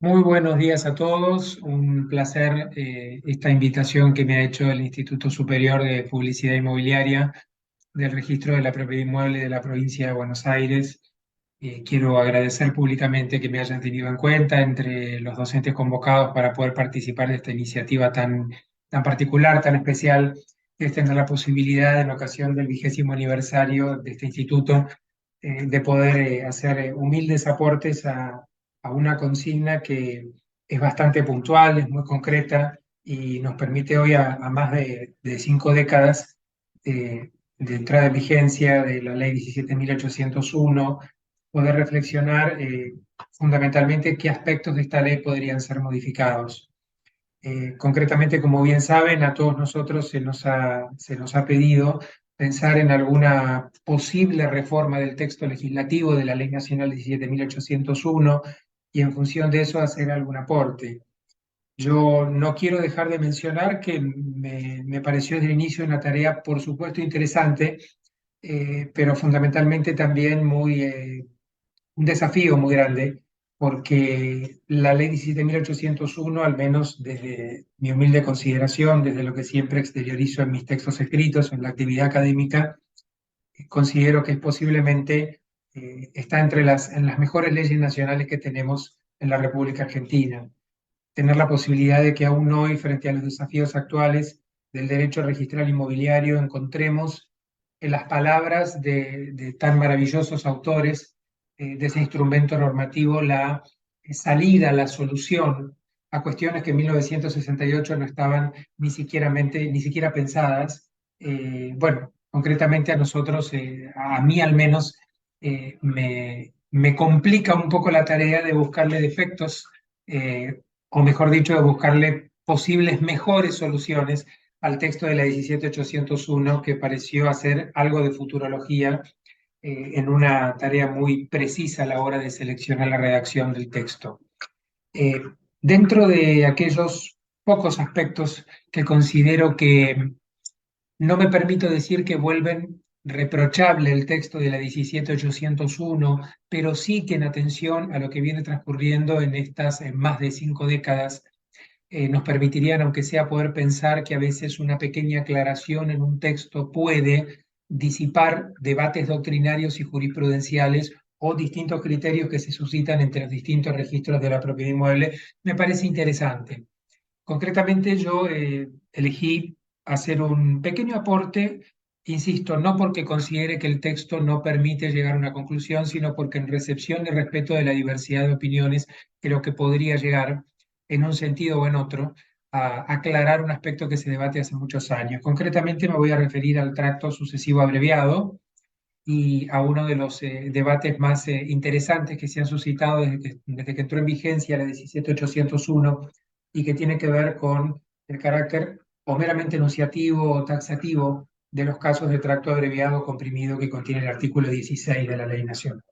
Muy buenos días a todos. Un placer esta invitación que me ha hecho el Instituto Superior de Publicidad Inmobiliaria del Registro de la Propiedad Inmueble de la provincia de Buenos Aires. Quiero agradecer públicamente que me hayan tenido en cuenta entre los docentes convocados para poder participar de esta iniciativa tan particular, tan especial, que es tener la posibilidad en ocasión del 20º aniversario de este instituto de poder hacer humildes aportes a una consigna que es bastante puntual, es muy concreta y nos permite hoy a más de 5 décadas de entrada en vigencia de la ley 17.801 poder reflexionar fundamentalmente qué aspectos de esta ley podrían ser modificados. Concretamente, como bien saben, a todos nosotros se nos ha pedido pensar en alguna posible reforma del texto legislativo de la Ley Nacional 17.801 y en función de eso hacer algún aporte. Yo no quiero dejar de mencionar que me pareció desde el inicio una tarea, por supuesto, interesante, pero fundamentalmente también un desafío muy grande, porque la ley 17.801, al menos desde mi humilde consideración, desde lo que siempre exteriorizo en mis textos escritos, en la actividad académica, considero que es posiblemente está en las mejores leyes nacionales que tenemos en la República Argentina. Tener la posibilidad de que aún hoy, frente a los desafíos actuales del derecho registral inmobiliario, encontremos en las palabras de tan maravillosos autores de ese instrumento normativo la salida, la solución a cuestiones que en 1968 no estaban ni siquiera pensadas. Bueno, concretamente a nosotros, a mí al menos, me complica un poco la tarea de buscarle defectos, o mejor dicho, de buscarle posibles mejores soluciones al texto de la 17.801, que pareció hacer algo de futurología en una tarea muy precisa a la hora de seleccionar la redacción del texto. Eh, Dentro de aquellos pocos aspectos que considero que no me permito decir que vuelven reprochable el texto de la 17.801, pero sí que en atención a lo que viene transcurriendo en estas más de 5 décadas nos permitirían, aunque sea, poder pensar que a veces una pequeña aclaración en un texto puede disipar debates doctrinarios y jurisprudenciales o distintos criterios que se suscitan entre los distintos registros de la propiedad inmueble. Me parece interesante. Concretamente, yo elegí hacer un pequeño aporte, insisto, no porque considere que el texto no permite llegar a una conclusión, sino porque en recepción y respeto de la diversidad de opiniones, creo que podría llegar, en un sentido o en otro, a aclarar un aspecto que se debate hace muchos años. Concretamente, me voy a referir al tracto sucesivo abreviado y a uno de los debates más interesantes que se han suscitado desde que entró en vigencia la 17.801 y que tiene que ver con el carácter o meramente enunciativo o taxativo de los casos de tracto abreviado comprimido que contiene el artículo 16 de la Ley Nacional.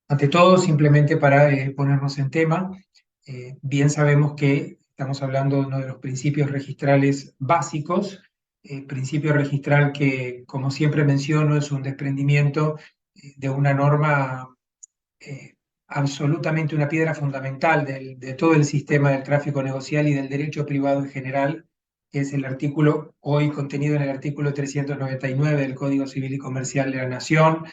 Ante todo, simplemente para ponernos en tema, bien sabemos que estamos hablando de uno de los principios registrales básicos, principio registral que, como siempre menciono, es un desprendimiento de una norma eh, absolutamente una piedra fundamental de todo el sistema del tráfico negocial y del derecho privado en general, que es el artículo, hoy contenido en el artículo 399 del Código Civil y Comercial de la Nación,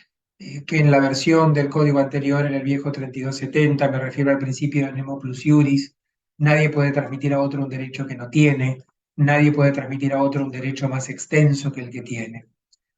que en la versión del código anterior, en el viejo 3270, me refiero al principio de nemo plus iuris, nadie puede transmitir a otro un derecho que no tiene, nadie puede transmitir a otro un derecho más extenso que el que tiene.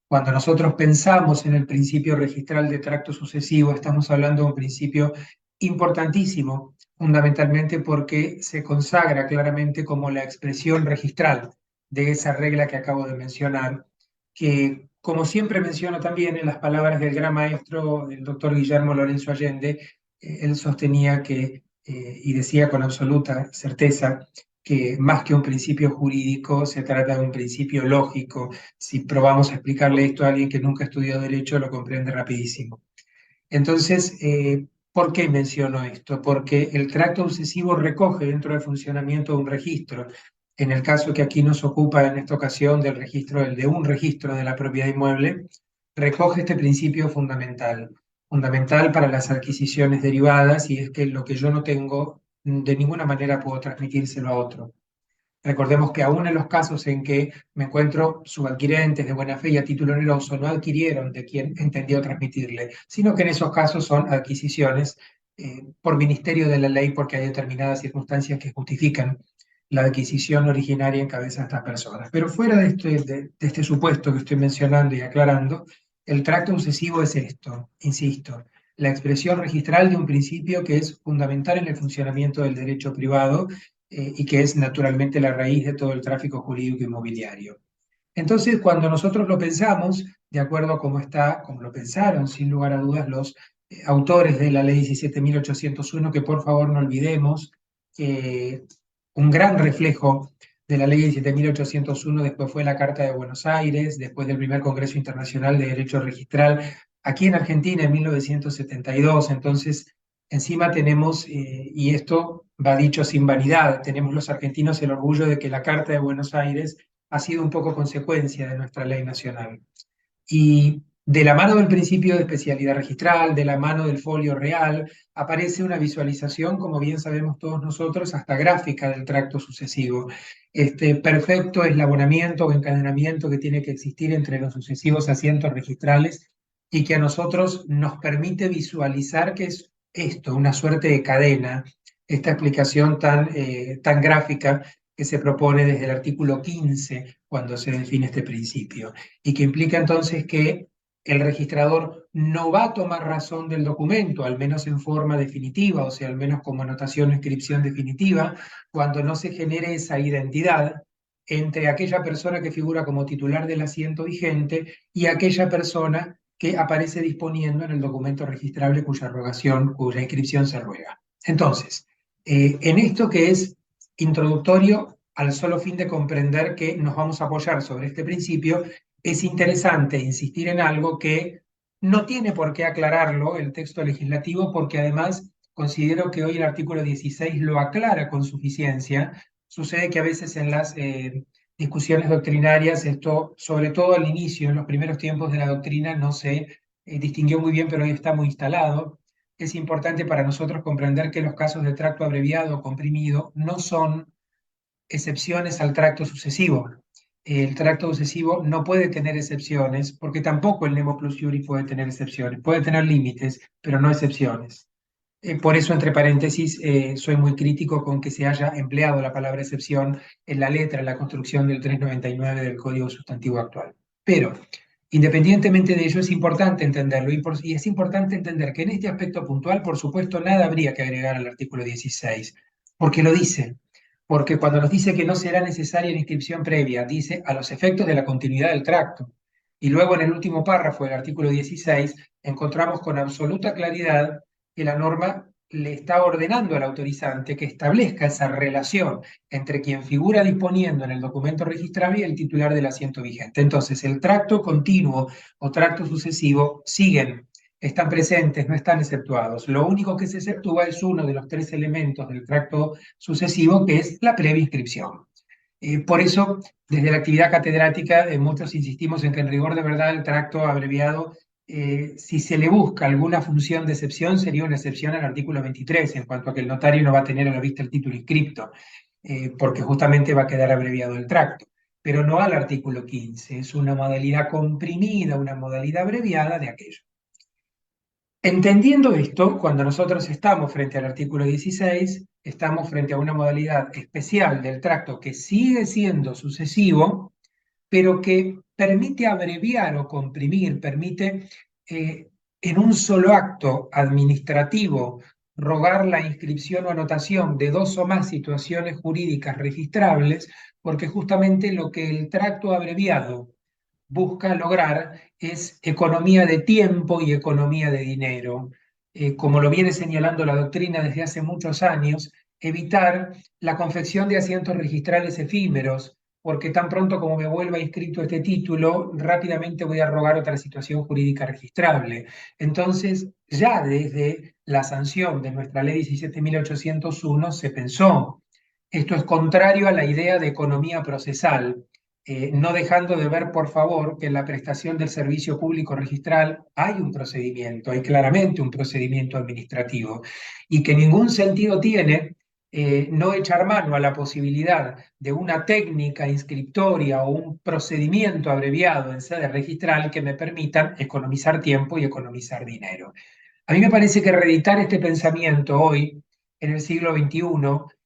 Cuando nosotros pensamos en el principio registral de tracto sucesivo, estamos hablando de un principio importantísimo, fundamentalmente porque se consagra claramente como la expresión registral de esa regla que acabo de mencionar, que, como siempre menciono también en las palabras del gran maestro, el doctor Guillermo Lorenzo Allende, él sostenía que, y decía con absoluta certeza, que más que un principio jurídico se trata de un principio lógico. Si probamos a explicarle esto a alguien que nunca estudió derecho, lo comprende rapidísimo. Entonces, ¿por qué menciono esto? Porque el tracto obsesivo recoge dentro del funcionamiento de un registro. En el caso que aquí nos ocupa en esta ocasión del registro, el de un registro de la propiedad inmueble, recoge este principio fundamental. fundamental para las adquisiciones derivadas, y es que lo que yo no tengo, de ninguna manera puedo transmitírselo a otro. Recordemos que aún en los casos en que me encuentro subadquirentes de buena fe y a título oneroso, no adquirieron de quien entendió transmitirle, sino que en esos casos son adquisiciones por ministerio de la ley, porque hay determinadas circunstancias que justifican la adquisición originaria en cabeza de estas personas. Pero fuera de este supuesto que estoy mencionando y aclarando, el tracto sucesivo es esto, insisto, la expresión registral de un principio que es fundamental en el funcionamiento del derecho privado y que es naturalmente la raíz de todo el tráfico jurídico inmobiliario. Entonces, cuando nosotros lo pensamos, de acuerdo a cómo está, como lo pensaron sin lugar a dudas los autores de la ley 17.801, que por favor no olvidemos, un gran reflejo de la ley 17.801 después fue la Carta de Buenos Aires, después del primer Congreso Internacional de Derecho Registral, aquí en Argentina en 1972. Entonces, encima tenemos, y esto va dicho sin vanidad, tenemos los argentinos el orgullo de que la Carta de Buenos Aires ha sido un poco consecuencia de nuestra ley nacional. Y de la mano del principio de especialidad registral, de la mano del folio real, aparece una visualización, como bien sabemos todos nosotros, hasta gráfica del tracto sucesivo. Este perfecto eslabonamiento o encadenamiento que tiene que existir entre los sucesivos asientos registrales y que a nosotros nos permite visualizar que es esto, una suerte de cadena, esta explicación tan gráfica que se propone desde el artículo 15 cuando se define este principio, y que implica entonces que el registrador no va a tomar razón del documento, al menos en forma definitiva, o sea, al menos como anotación o inscripción definitiva, cuando no se genere esa identidad entre aquella persona que figura como titular del asiento vigente y aquella persona que aparece disponiendo en el documento registrable cuya inscripción se ruega. Entonces, en esto que es introductorio al solo fin de comprender que nos vamos a apoyar sobre este principio, es interesante insistir en algo que no tiene por qué aclararlo el texto legislativo, porque además considero que hoy el artículo 16 lo aclara con suficiencia. Sucede que a veces en las discusiones doctrinarias, esto, sobre todo al inicio, en los primeros tiempos de la doctrina, no se distinguió muy bien, pero hoy está muy instalado. Es importante para nosotros comprender que los casos de tracto abreviado o comprimido no son excepciones al tracto sucesivo. El tracto sucesivo no puede tener excepciones, porque tampoco el nemo plus iuris puede tener excepciones. Puede tener límites, pero no excepciones. Por eso, entre paréntesis, soy muy crítico con que se haya empleado la palabra excepción en la letra, en la construcción del 399 del Código Sustantivo actual. Pero, independientemente de ello, es importante entenderlo, y es importante entender que en este aspecto puntual, por supuesto, nada habría que agregar al artículo 16, porque lo dice. Porque cuando nos dice que no será necesaria la inscripción previa, dice a los efectos de la continuidad del tracto. Y luego en el último párrafo del artículo 16 encontramos con absoluta claridad que la norma le está ordenando al autorizante que establezca esa relación entre quien figura disponiendo en el documento registrable y el titular del asiento vigente. Entonces, el tracto continuo o tracto sucesivo siguen, están presentes, no están exceptuados. Lo único que se exceptúa es uno de los tres elementos del tracto sucesivo, que es la previa inscripción. Por eso, desde la actividad catedrática, muchos insistimos en que en rigor de verdad el tracto abreviado, si se le busca alguna función de excepción, sería una excepción al artículo 23, en cuanto a que el notario no va a tener a la vista el título inscripto, porque justamente va a quedar abreviado el tracto, pero no al artículo 15, es una modalidad comprimida, una modalidad abreviada de aquello. Entendiendo esto, cuando nosotros estamos frente al artículo 16, estamos frente a una modalidad especial del tracto que sigue siendo sucesivo, pero que permite abreviar o comprimir, permite en un solo acto administrativo rogar la inscripción o anotación de dos o más situaciones jurídicas registrables, porque justamente lo que el tracto abreviado busca lograr es economía de tiempo y economía de dinero. Como lo viene señalando la doctrina desde hace muchos años, evitar la confección de asientos registrales efímeros, porque tan pronto como me vuelva inscrito este título, rápidamente voy a rogar otra situación jurídica registrable. Entonces, ya desde la sanción de nuestra ley 17.801 se pensó, esto es contrario a la idea de economía procesal. no dejando de ver, por favor, que en la prestación del servicio público registral hay un procedimiento, hay claramente un procedimiento administrativo, y que ningún sentido tiene no echar mano a la posibilidad de una técnica inscriptoria o un procedimiento abreviado en sede registral que me permitan economizar tiempo y economizar dinero. A mí me parece que reeditar este pensamiento hoy, en el siglo XXI,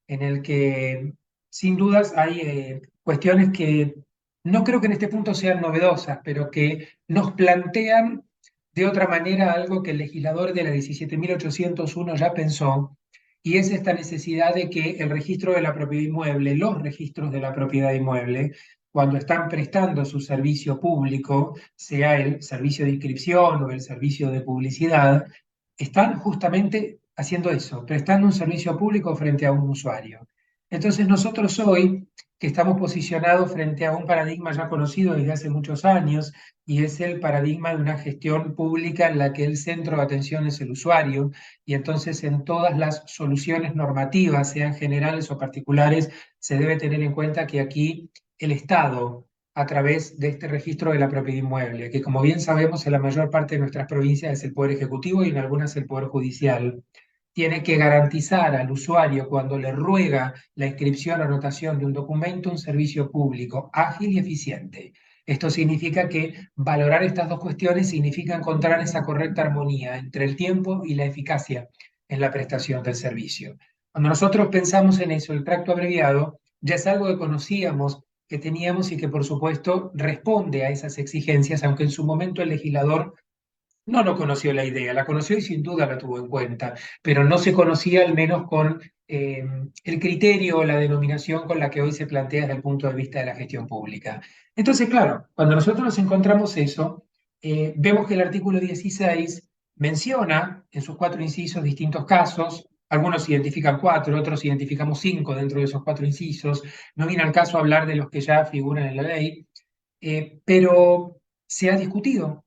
en el que sin dudas hay cuestiones que no creo que en este punto sean novedosas, pero que nos plantean de otra manera algo que el legislador de la 17.801 ya pensó, y es esta necesidad de que el registro de la propiedad inmueble, los registros de la propiedad inmueble, cuando están prestando su servicio público, sea el servicio de inscripción o el servicio de publicidad, están justamente haciendo eso, prestando un servicio público frente a un usuario. Entonces nosotros hoy, que estamos posicionados frente a un paradigma ya conocido desde hace muchos años, y es el paradigma de una gestión pública en la que el centro de atención es el usuario, y entonces en todas las soluciones normativas, sean generales o particulares, se debe tener en cuenta que aquí el Estado, a través de este registro de la propiedad inmueble, que como bien sabemos en la mayor parte de nuestras provincias es el Poder Ejecutivo y en algunas el Poder Judicial, tiene que garantizar al usuario cuando le ruega la inscripción o anotación de un documento un servicio público ágil y eficiente. Esto significa que valorar estas dos cuestiones significa encontrar esa correcta armonía entre el tiempo y la eficacia en la prestación del servicio. Cuando nosotros pensamos en eso, el tracto abreviado ya es algo que conocíamos, que teníamos y que por supuesto responde a esas exigencias, aunque en su momento el legislador no conoció la idea, la conoció y sin duda la tuvo en cuenta, pero no se conocía al menos con el criterio o la denominación con la que hoy se plantea desde el punto de vista de la gestión pública. Entonces, claro, cuando nosotros nos encontramos eso, vemos que el artículo 16 menciona en sus cuatro incisos distintos casos. Algunos identifican cuatro, otros identificamos cinco dentro de esos cuatro incisos. No viene al caso hablar de los que ya figuran en la ley, pero se ha discutido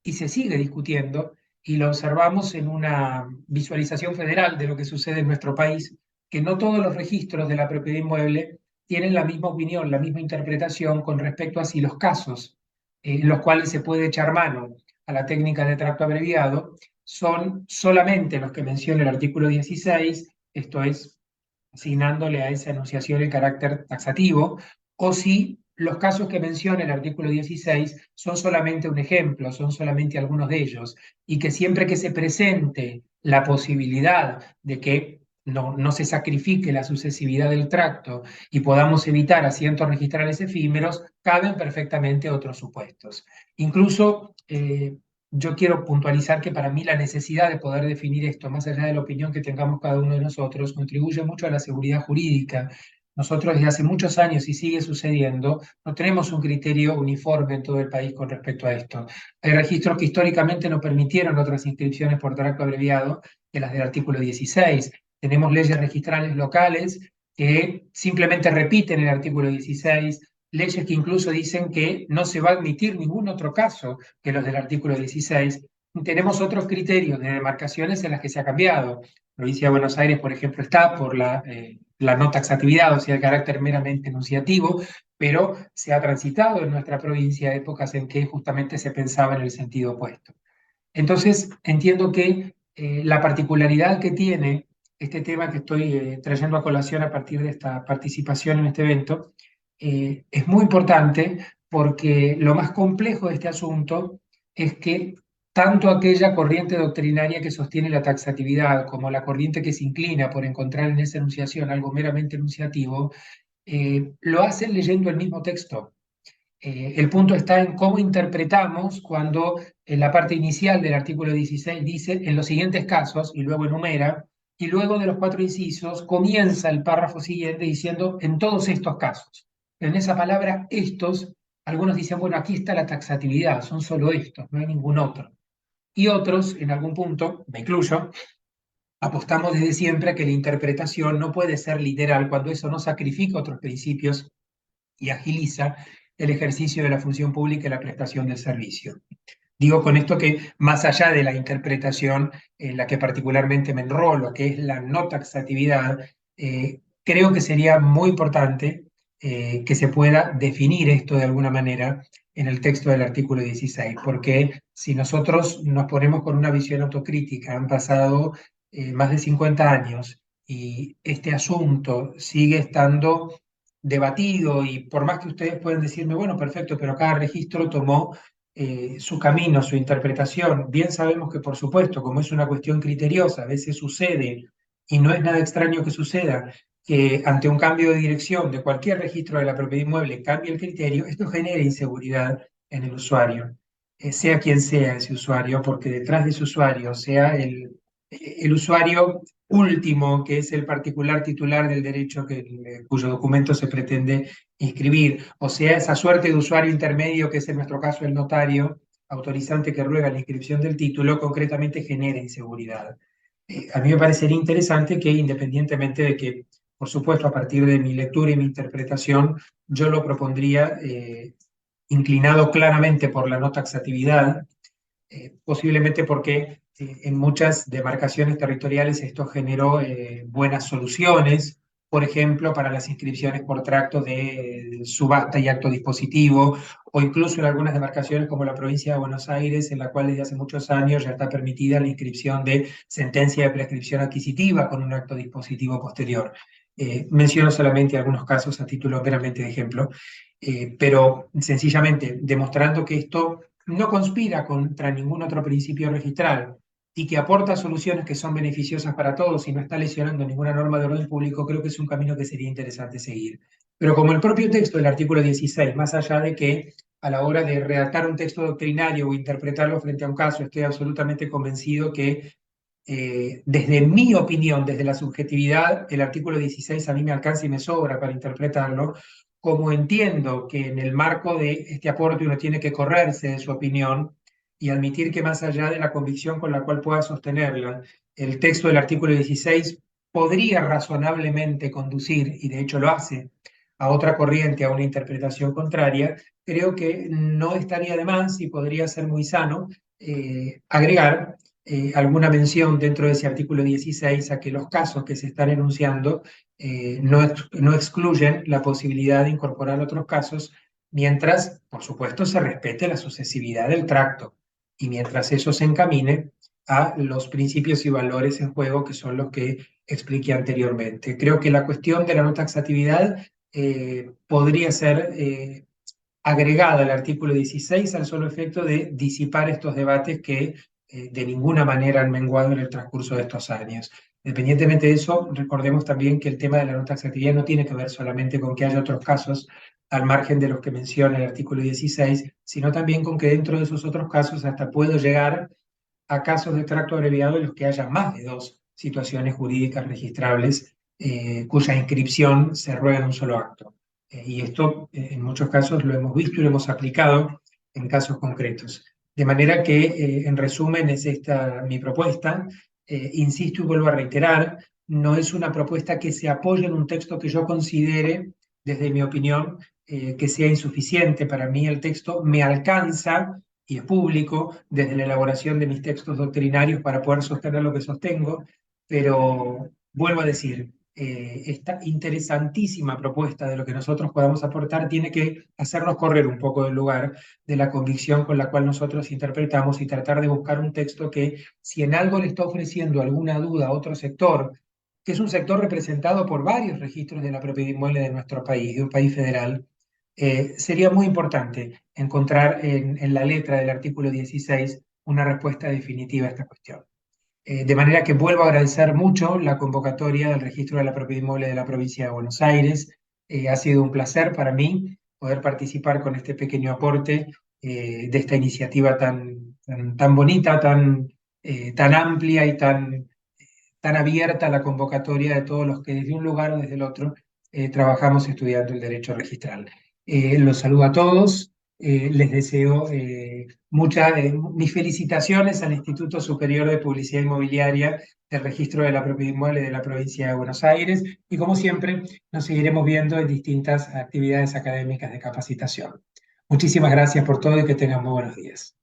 y se sigue discutiendo, y lo observamos en una visualización federal de lo que sucede en nuestro país, que no todos los registros de la propiedad inmueble tienen la misma opinión, la misma interpretación con respecto a si los casos en los cuales se puede echar mano a la técnica de tracto abreviado son solamente los que menciona el artículo 16, esto es, asignándole a esa enunciación el carácter taxativo, o si los casos que menciona el artículo 16 son solamente un ejemplo, son solamente algunos de ellos, y que siempre que se presente la posibilidad de que no se sacrifique la sucesividad del tracto y podamos evitar asientos registrales efímeros, caben perfectamente otros supuestos. Incluso yo quiero puntualizar que para mí la necesidad de poder definir esto, más allá de la opinión que tengamos cada uno de nosotros, contribuye mucho a la seguridad jurídica. Nosotros desde hace muchos años, y sigue sucediendo, no tenemos un criterio uniforme en todo el país con respecto a esto. Hay registros que históricamente no permitieron otras inscripciones por tracto abreviado que las del artículo 16. Tenemos leyes registrales locales que simplemente repiten el artículo 16, leyes que incluso dicen que no se va a admitir ningún otro caso que los del artículo 16. Tenemos otros criterios de demarcaciones en las que se ha cambiado. La provincia de Buenos Aires, por ejemplo, está por la no taxatividad, o sea, el carácter meramente enunciativo, pero se ha transitado en nuestra provincia épocas en que justamente se pensaba en el sentido opuesto. Entonces, entiendo que la particularidad que tiene este tema que estoy trayendo a colación a partir de esta participación en este evento es muy importante, porque lo más complejo de este asunto es que tanto aquella corriente doctrinaria que sostiene la taxatividad como la corriente que se inclina por encontrar en esa enunciación algo meramente enunciativo, lo hacen leyendo el mismo texto. El punto está en cómo interpretamos cuando en la parte inicial del artículo 16 dice en los siguientes casos, y luego enumera, y luego de los cuatro incisos comienza el párrafo siguiente diciendo en todos estos casos. En esa palabra estos, algunos dicen, bueno, aquí está la taxatividad, son solo estos, no hay ningún otro. Y otros, en algún punto, me incluyo, apostamos desde siempre a que la interpretación no puede ser literal cuando eso no sacrifica otros principios y agiliza el ejercicio de la función pública y la prestación del servicio. Digo con esto que más allá de la interpretación en la que particularmente me enrolo, que es la no taxatividad, creo que sería muy importante que se pueda definir esto de alguna manera en el texto del artículo 16, porque si nosotros nos ponemos con una visión autocrítica, han pasado más de 50 años y este asunto sigue estando debatido y por más que ustedes pueden decirme, bueno, perfecto, pero cada registro tomó su camino, su interpretación. Bien sabemos que, por supuesto, como es una cuestión criteriosa, a veces sucede, y no es nada extraño que suceda, que ante un cambio de dirección de cualquier registro de la propiedad inmueble cambie el criterio, esto genera inseguridad en el usuario, sea quien sea ese usuario, porque detrás de ese usuario, sea el usuario último, que es el particular titular del derecho cuyo documento se pretende inscribir, o sea, esa suerte de usuario intermedio, que es en nuestro caso el notario autorizante que ruega la inscripción del título, concretamente genera inseguridad. A mí me parecería interesante que, independientemente de que, por supuesto, a partir de mi lectura y mi interpretación, yo lo propondría inclinado claramente por la no taxatividad, posiblemente porque en muchas demarcaciones territoriales esto generó buenas soluciones, por ejemplo, para las inscripciones por tracto de subasta y acto dispositivo, o incluso en algunas demarcaciones como la provincia de Buenos Aires, en la cual desde hace muchos años ya está permitida la inscripción de sentencia de prescripción adquisitiva con un acto dispositivo posterior. Menciono solamente algunos casos a título meramente de ejemplo, pero sencillamente demostrando que esto no conspira contra ningún otro principio registral y que aporta soluciones que son beneficiosas para todos y no está lesionando ninguna norma de orden público, creo que es un camino que sería interesante seguir. Pero como el propio texto del artículo 16, más allá de que a la hora de redactar un texto doctrinario o interpretarlo frente a un caso, estoy absolutamente convencido que desde mi opinión, desde la subjetividad, el artículo 16 a mí me alcanza y me sobra para interpretarlo, como entiendo que en el marco de este aporte uno tiene que correrse de su opinión y admitir que más allá de la convicción con la cual pueda sostenerla, el texto del artículo 16 podría razonablemente conducir, y de hecho lo hace, a otra corriente, a una interpretación contraria, creo que no estaría de más y podría ser muy sano agregar alguna mención dentro de ese artículo 16 a que los casos que se están enunciando no excluyen la posibilidad de incorporar otros casos, mientras, por supuesto, se respete la sucesividad del tracto y mientras eso se encamine a los principios y valores en juego que son los que expliqué anteriormente. Creo que la cuestión de la no taxatividad podría ser agregada al artículo 16 al solo efecto de disipar estos debates que de ninguna manera han menguado en el transcurso de estos años. Independientemente de eso, recordemos también que el tema de la no taxatividad no tiene que ver solamente con que haya otros casos al margen de los que menciona el artículo 16, sino también con que dentro de esos otros casos hasta puedo llegar a casos de tracto abreviado en los que haya más de dos situaciones jurídicas registrables cuya inscripción se ruega en un solo acto. Y esto en muchos casos lo hemos visto y lo hemos aplicado en casos concretos. De manera que, en resumen, es esta mi propuesta. Insisto y vuelvo a reiterar, no es una propuesta que se apoye en un texto que yo considere, desde mi opinión, que sea insuficiente. Para mí el texto me alcanza y es público desde la elaboración de mis textos doctrinarios para poder sostener lo que sostengo, pero vuelvo a decir, esta interesantísima propuesta de lo que nosotros podamos aportar tiene que hacernos correr un poco del lugar de la convicción con la cual nosotros interpretamos y tratar de buscar un texto que, si en algo le está ofreciendo alguna duda a otro sector, que es un sector representado por varios registros de la propiedad inmueble de nuestro país, de un país federal, sería muy importante encontrar en la letra del artículo 16 una respuesta definitiva a esta cuestión. De manera que vuelvo a agradecer mucho la convocatoria del registro de la propiedad inmueble de la provincia de Buenos Aires. Ha sido un placer para mí poder participar con este pequeño aporte de esta iniciativa tan bonita, tan amplia y tan abierta a la convocatoria de todos los que desde un lugar o desde el otro trabajamos estudiando el derecho registral. Los saludo a todos, les deseo mis felicitaciones al Instituto Superior de Publicidad Inmobiliaria del Registro de la Propiedad Inmueble de la provincia de Buenos Aires y como siempre nos seguiremos viendo en distintas actividades académicas de capacitación. Muchísimas gracias por todo y que tengan muy buenos días.